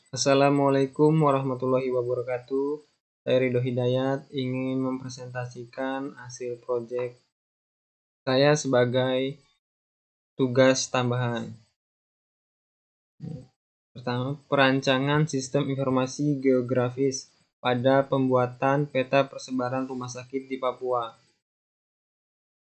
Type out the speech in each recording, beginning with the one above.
Assalamualaikum warahmatullahi wabarakatuh. Saya Ridho Hidayat ingin mempresentasikan hasil proyek saya sebagai tugas tambahan. Pertama, perancangan sistem informasi geografis pada pembuatan peta persebaran rumah sakit di Papua.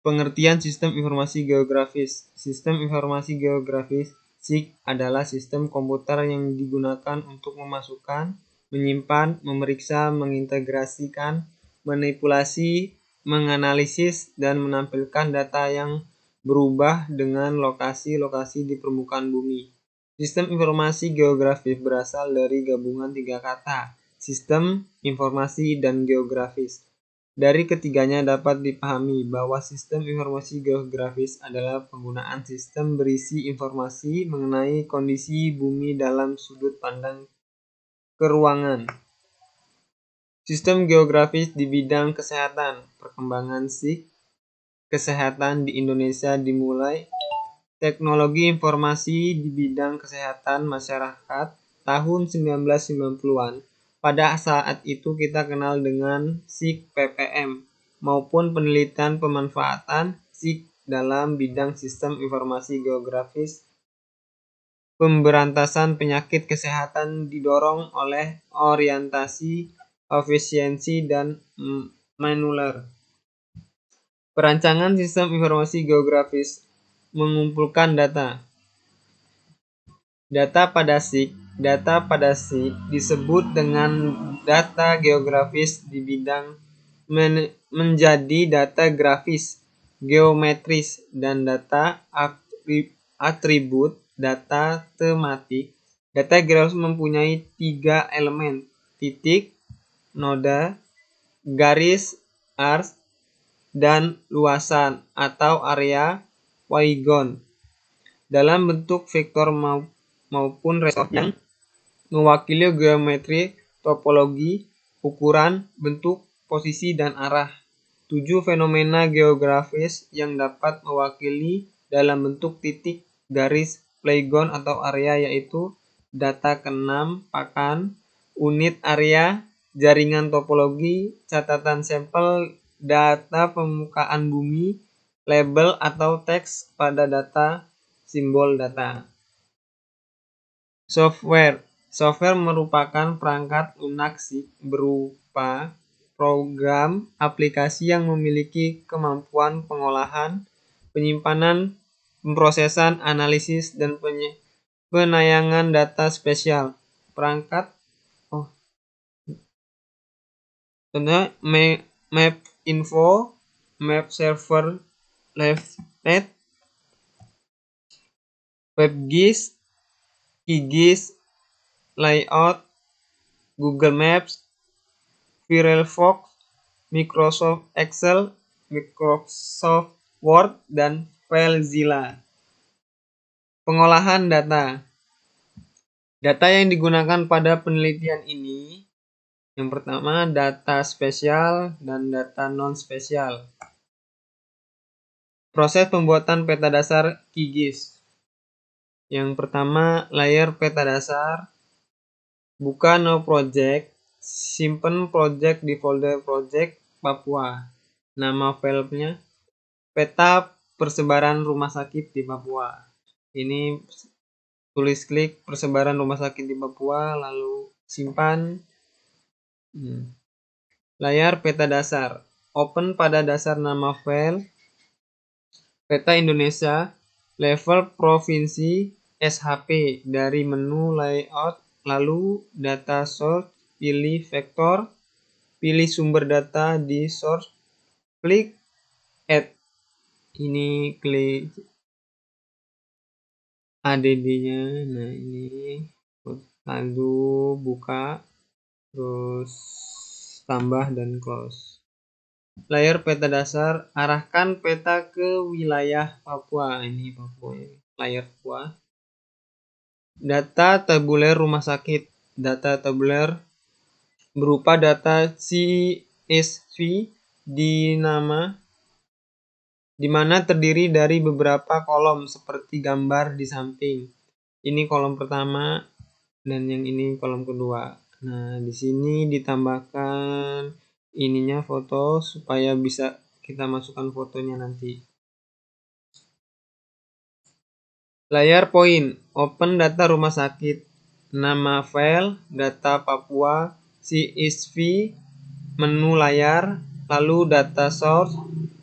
Pengertian sistem informasi geografis. Sistem informasi geografis (SIG) adalah sistem komputer yang digunakan untuk memasukkan, menyimpan, memeriksa, mengintegrasikan, manipulasi, menganalisis, dan menampilkan data yang berubah dengan lokasi-lokasi di permukaan bumi. Sistem informasi geografis berasal dari gabungan tiga kata: sistem, informasi, dan geografis. Dari ketiganya dapat dipahami bahwa sistem informasi geografis adalah penggunaan sistem berisi informasi mengenai kondisi bumi dalam sudut pandang keruangan. Sistem geografis di bidang kesehatan. Perkembangan SIG kesehatan di Indonesia dimulai teknologi informasi di bidang kesehatan masyarakat tahun 1990-an. Pada saat itu kita kenal dengan SIG PPM maupun penelitian pemanfaatan SIG dalam bidang sistem informasi geografis. Pemberantasan penyakit kesehatan didorong oleh orientasi efisiensi dan modular. Perancangan sistem informasi geografis mengumpulkan data. Data pada SIG disebut dengan data geografis di bidang menjadi data grafis, geometris, dan data atribut, data tematik. Data geografis mempunyai 3 elemen: titik, noda, garis, ars, dan luasan atau area polygon dalam bentuk vektor maupun resource yang mewakili geometri, topologi, ukuran, bentuk, posisi, dan arah. 7 fenomena geografis yang dapat mewakili dalam bentuk titik, garis, polygon, atau area yaitu data ke-6 pakan, unit area, jaringan topologi, catatan sampel, data permukaan bumi, label atau teks pada data, simbol data. Software merupakan perangkat lunak SIG berupa program aplikasi yang memiliki kemampuan pengolahan, penyimpanan, pemrosesan, analisis, dan penayangan data spesial. Perangkat Mapinfo, MapServer, LiveNet, WebGIS, QGIS, Layout, Google Maps, Firefox, Microsoft Excel, Microsoft Word, dan FileZilla. Pengolahan data. Data yang digunakan pada penelitian ini, yang pertama data spesial dan data non-spesial. Proses pembuatan peta dasar QGIS. Yang pertama, layer peta dasar. Buka New Project. Simpan project di folder Project Papua. Nama filenya peta persebaran rumah sakit di Papua. Ini tulis klik persebaran rumah sakit di Papua, lalu simpan. Layar peta dasar. Open pada dasar nama file. Peta Indonesia. Level provinsi SHP. Dari menu layout, lalu data source, pilih vektor, pilih sumber data di source, klik add. Ini klik add-nya. Nah, ini lalu buka, terus tambah dan close. Layar peta dasar, arahkan peta ke wilayah Papua. Ini Papua, layar Papua. Data tabuler rumah sakit. Data tabuler berupa data CSV di mana terdiri dari beberapa kolom seperti gambar di samping. Ini kolom pertama, dan yang ini kolom kedua. Nah, di sini ditambahkan ininya foto supaya bisa kita masukkan fotonya nanti. Layar point, open data rumah sakit, nama file, data Papua, CSV, menu layar, lalu data source,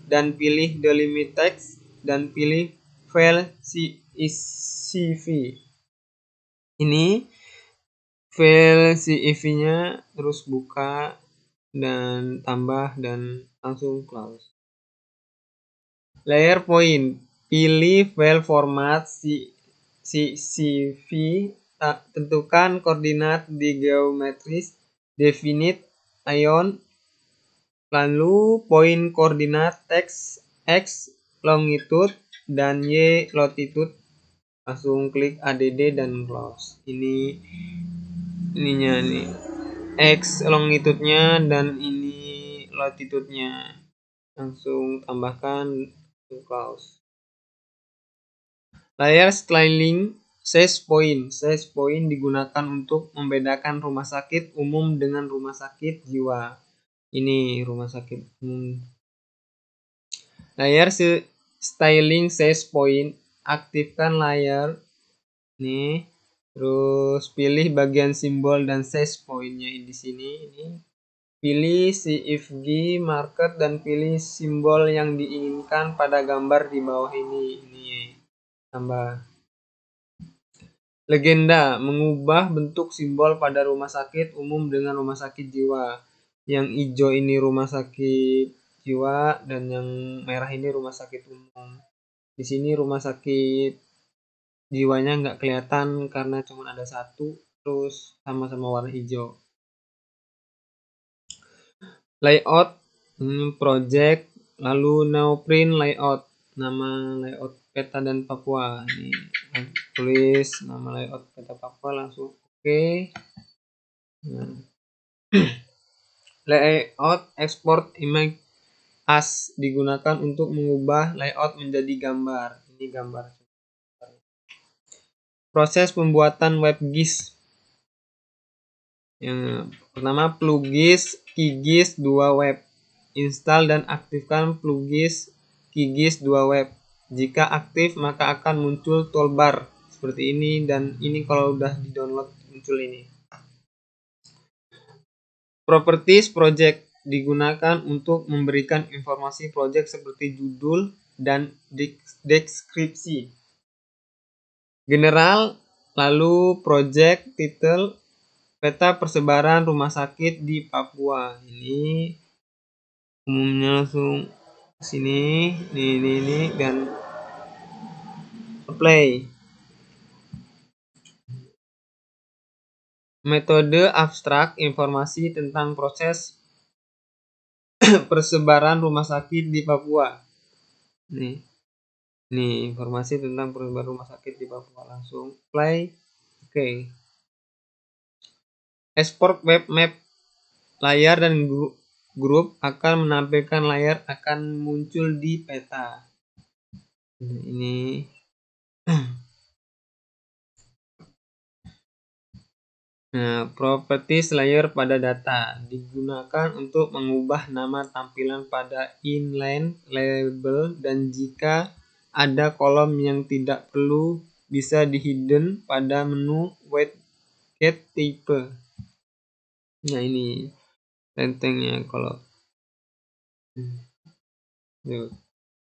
dan pilih delimit text, dan pilih file CSV. Ini file CSV-nya, terus buka, dan tambah, dan langsung close. Layer point, pilih file format CSV, tentukan koordinat di geometris, definite ion, lalu point koordinat teks X longitude dan Y latitude. Langsung klik ADD dan close. Ininya nih, X longitude-nya dan ini latitude-nya. Langsung tambahkan, close. Layar styling size point. Size point digunakan untuk membedakan rumah sakit umum dengan rumah sakit jiwa. Ini rumah sakit umum. Layar styling size point, aktifkan layar nih. Terus pilih bagian simbol dan size pointnya di sini. Ini pilih CFG marker dan pilih simbol yang diinginkan pada gambar di bawah ini. Ini tambah. Legenda, mengubah bentuk simbol pada rumah sakit umum dengan rumah sakit jiwa. Yang hijau ini rumah sakit jiwa dan yang merah ini rumah sakit umum. Di sini rumah sakit jiwanya nggak kelihatan karena cuma ada satu, terus sama-sama warna hijau. Layout, project, lalu now print layout, nama layout peta dan Papua. Ini tulis nama layout peta Papua, langsung oke. Nah. Layout export image as digunakan untuk mengubah layout menjadi gambar. Ini gambar. Proses pembuatan WebGIS. Yang pertama, plugins QGIS 2 web. Install dan aktifkan plugins QGIS 2 web. Jika aktif maka akan muncul toolbar seperti ini, dan ini kalau udah di-download muncul ini. Properties project digunakan untuk memberikan informasi project seperti judul dan deskripsi. General, lalu project title, peta persebaran rumah sakit di Papua. Ini umumnya langsung sini, ini dan apply. Metode abstrak, informasi tentang proses persebaran rumah sakit di Papua. Nih informasi tentang persebaran rumah sakit di Papua. Langsung play. Oke. Export web map. Layar dan grup akan menampilkan layar akan muncul di peta. Ini nah, properties layer pada data digunakan untuk mengubah nama tampilan pada inline label, dan jika ada kolom yang tidak perlu bisa di hidden pada menu widget type. Nah, ini rentengnya kalau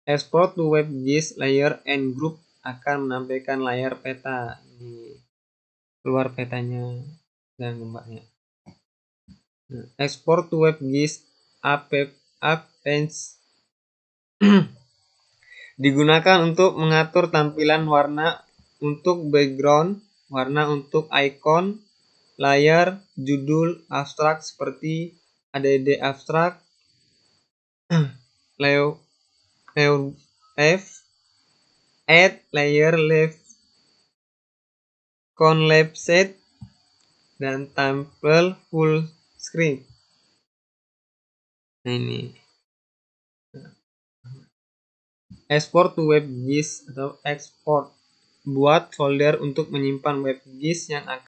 export to WebGIS layer and group akan menampilkan layar peta. Ini keluar petanya dan gambarnya. Export to WebGIS appends digunakan untuk mengatur tampilan warna untuk background, warna untuk icon, layar, judul, abstrak seperti ADD abstrak, layout F, add layer left collapsed, dan tampil full screen. Nah, ini export to WebGIS atau export, buat folder untuk menyimpan WebGIS yang akan